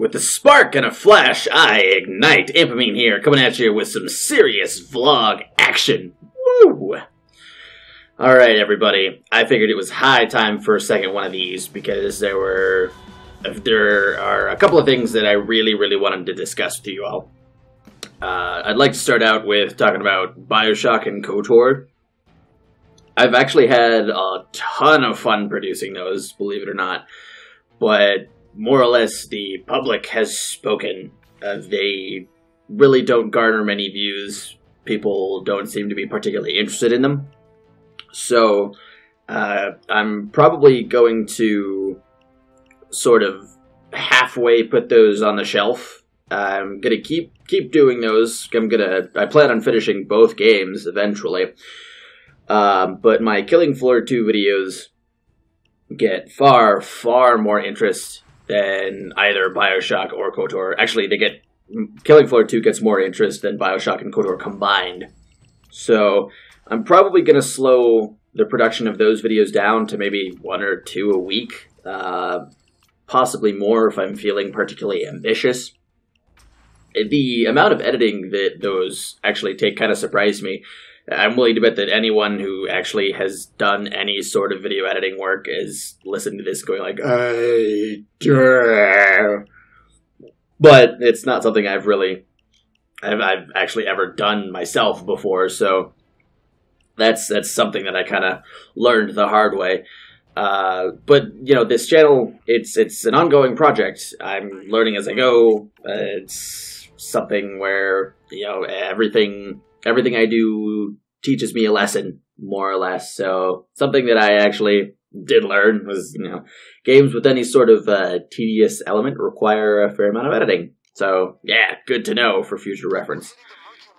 With a spark and a flash, I ignite. Impamine here, coming at you with some serious vlog action. Woo! Alright, everybody. I figured it was high time for a second one of these because there are a couple of things that I really wanted to discuss with you all. I'd like to start out with talking about BioShock and KOTOR. I've actually had a ton of fun producing those, believe it or not. But more or less, the public has spoken. They really don't garner many views. People don't seem to be particularly interested in them. So, I'm probably going to sort of halfway put those on the shelf. I'm gonna keep doing those. I plan on finishing both games eventually. But my Killing Floor 2 videos get far more interest than either BioShock or KOTOR. Actually, Killing Floor 2 gets more interest than BioShock and KOTOR combined. So, I'm probably going to slow the production of those videos down to maybe 1 or 2 a week. Possibly more if I'm feeling particularly ambitious. The amount of editing that those actually take kind of surprised me. I'm willing to bet that anyone who actually has done any sort of video editing work is listening to this going like, but it's not something I've actually ever done myself before, so that's something that I kind of learned the hard way. But, you know, this channel, it's an ongoing project. I'm learning as I go. It's something where, you know, everything I do teaches me a lesson, more or less. So something that I actually did learn was, you know, games with any sort of tedious element require a fair amount of editing. So yeah, good to know for future reference.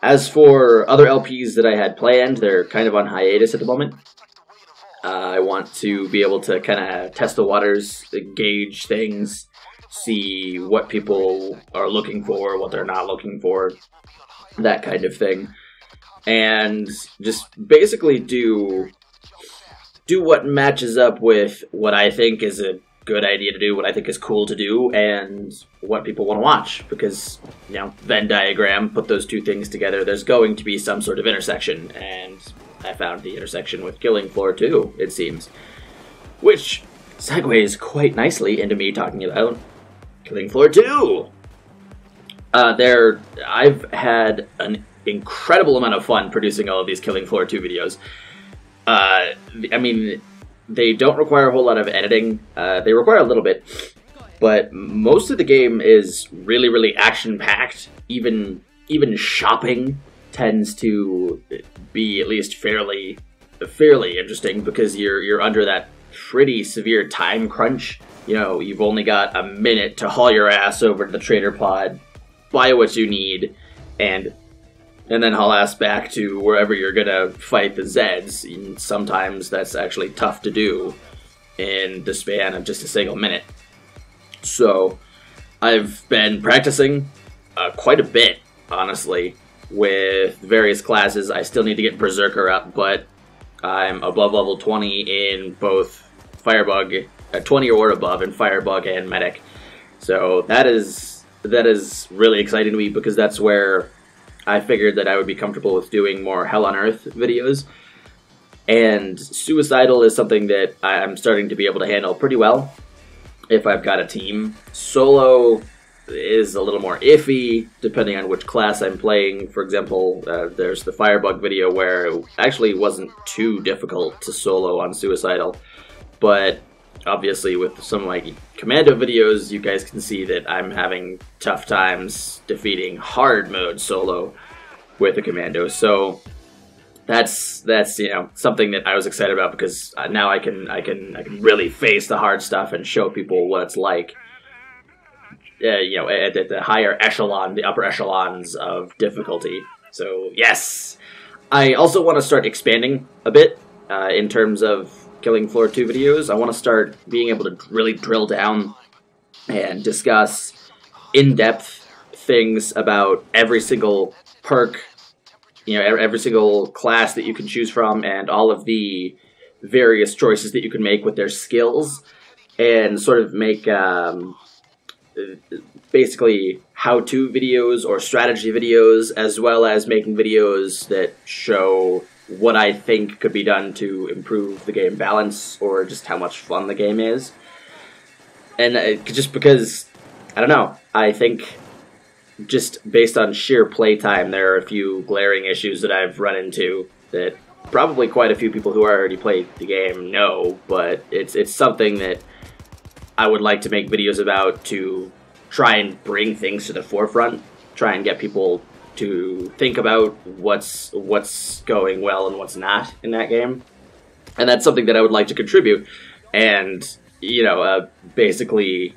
As for other LPs that I had planned, they're kind of on hiatus at the moment. I want to be able to kind of test the waters, gauge things, see what people are looking for, what they're not looking for, that kind of thing. And just basically do what matches up with what I think is a good idea to do, what I think is cool to do, and what people want to watch. Because, you know, Venn diagram, put those two things together, there's going to be some sort of intersection, and I found the intersection with Killing Floor 2, it seems. Which segues quite nicely into me talking about Killing Floor 2! I've had an incredible amount of fun producing all of these Killing Floor 2 videos. I mean, they don't require a whole lot of editing. They require a little bit, but most of the game is really action-packed. Even shopping tends to be at least fairly interesting because you're under that pretty severe time crunch. You know, you've only got a minute to haul your ass over to the trader pod, buy what you need, and then haul ass back to wherever you're gonna fight the Zeds. And sometimes that's actually tough to do in the span of just a single minute. So I've been practicing quite a bit, honestly, with various classes. I still need to get Berserker up, but I'm above level 20 in both Firebug, 20 or above in Firebug and Medic. So that is really exciting to me because that's where I figured that I would be comfortable with doing more Hell on Earth videos. And Suicidal is something that I'm starting to be able to handle pretty well if I've got a team. Solo is a little more iffy, depending on which class I'm playing. For example, there's the Firebug video where it actually wasn't too difficult to solo on Suicidal. But obviously with some of my Commando videos, you guys can see that I'm having tough times defeating hard mode solo with a Commando. So that's you know, something that I was excited about because now I can really face the hard stuff and show people what it's like. You know, at the higher echelon, the upper echelons of difficulty. So yes, I also want to start expanding a bit in terms of Killing Floor 2 videos. I want to start being able to really drill down and discuss in-depth things about every single perk, you know, every single class that you can choose from, and all of the various choices that you can make with their skills, and sort of make basically how-to videos or strategy videos, as well as making videos that show what I think could be done to improve the game balance or just how much fun the game is. And just because, I don't know, I think just based on sheer playtime, there are a few glaring issues that I've run into that probably quite a few people who already played the game know, but it's something that I would like to make videos about to try and bring things to the forefront, try and get people to think about what's going well and what's not in that game. And that's something that I would like to contribute. And, you know, basically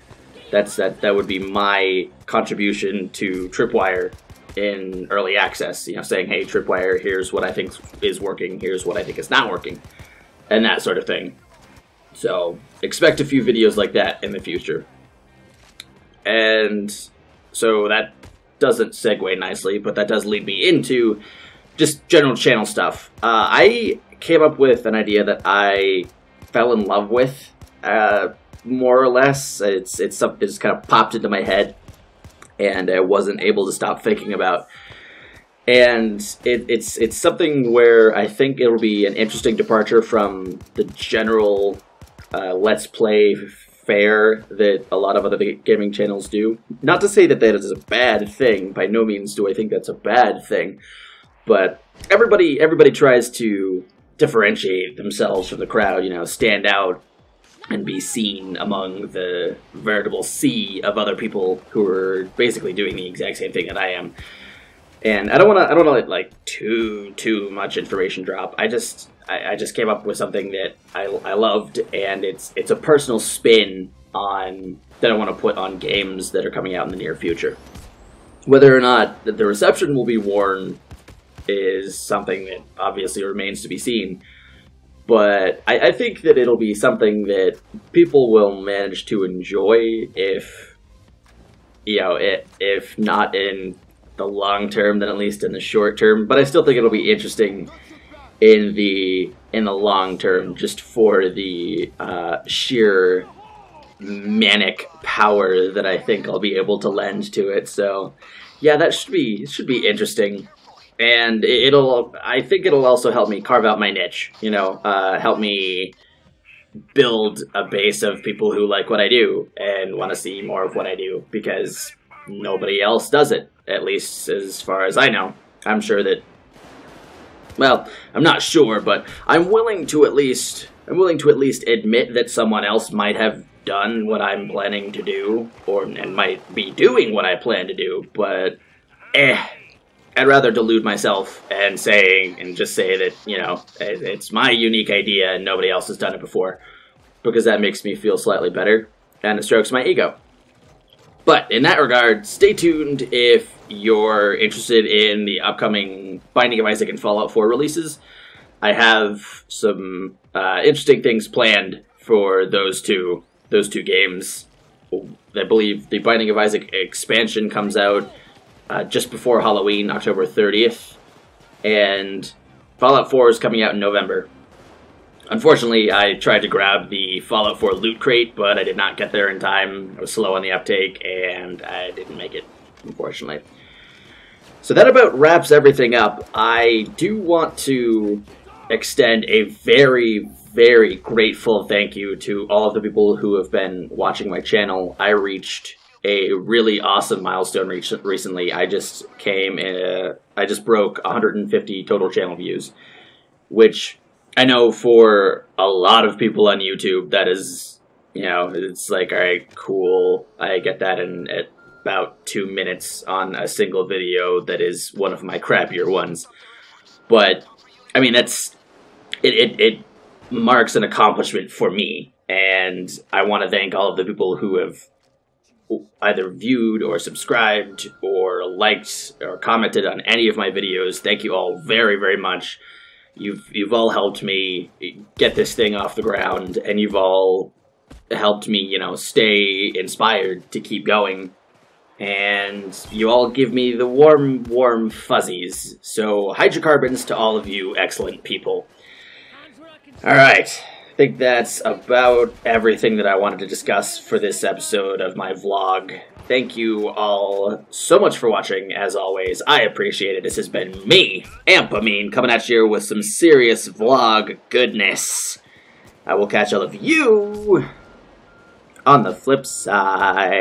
that would be my contribution to Tripwire in early access, you know, saying, hey, Tripwire, here's what I think is working, here's what I think is not working, and that sort of thing. So expect a few videos like that in the future. And so that doesn't segue nicely, but that does lead me into just general channel stuff. I came up with an idea that I fell in love with, more or less. It's something that just kind of popped into my head, and I wasn't able to stop thinking about. And it's something where I think it'll be an interesting departure from the general Let's Play fare that a lot of other gaming channels do. Not to say that that is a bad thing. By no means do I think that's a bad thing. But everybody tries to differentiate themselves from the crowd, you know, stand out and be seen among the veritable sea of other people who are basically doing the exact same thing that I am. And I don't want to let like too much information drop. I just came up with something that I loved, and it's a personal spin on that I want to put on games that are coming out in the near future. Whether or not the reception will be warm is something that obviously remains to be seen. But I think that it'll be something that people will manage to enjoy if, you know, if not in the long term, then at least in the short term. But I still think it'll be interesting in the long term, just for the sheer manic power that I think I'll be able to lend to it. So yeah, it should be interesting. And I think it'll also help me carve out my niche, you know, help me build a base of people who like what I do and want to see more of what I do, because nobody else does it, at least as far as I know. I'm sure that, well, I'm not sure, but I'm willing to at least admit that someone else might have done what I'm planning to do, and might be doing what I plan to do, but I'd rather delude myself and just say that, you know, it's my unique idea and nobody else has done it before, because that makes me feel slightly better and it strokes my ego. But in that regard, stay tuned if you're interested in the upcoming Binding of Isaac and Fallout 4 releases. I have some interesting things planned for those two games. I believe the Binding of Isaac expansion comes out just before Halloween, October 30th, and Fallout 4 is coming out in November. Unfortunately, I tried to grab the Fallout 4 loot crate, but I did not get there in time. I was slow on the uptake, and I didn't make it, unfortunately. So that about wraps everything up. I do want to extend a very, very grateful thank you to all of the people who have been watching my channel. I reached a really awesome milestone recently. I just broke 150 total channel views, which I know for a lot of people on YouTube, that is, you know, it's like, all right, cool. I get that at about 2 minutes on a single video that is one of my crappier ones. But I mean, it marks an accomplishment for me, and I want to thank all of the people who have either viewed or subscribed or liked or commented on any of my videos. Thank you all very, very much. You've all helped me get this thing off the ground, and you've all helped me, you know, stay inspired to keep going. And you all give me the warm, warm fuzzies. So hydrocarbons to all of you excellent people. Alright, I think that's about everything that I wanted to discuss for this episode of my vlog. thank you all so much for watching, as always. I appreciate it. This has been me, Ampamine, coming at you with some serious vlog goodness. I will catch all of you on the flip side.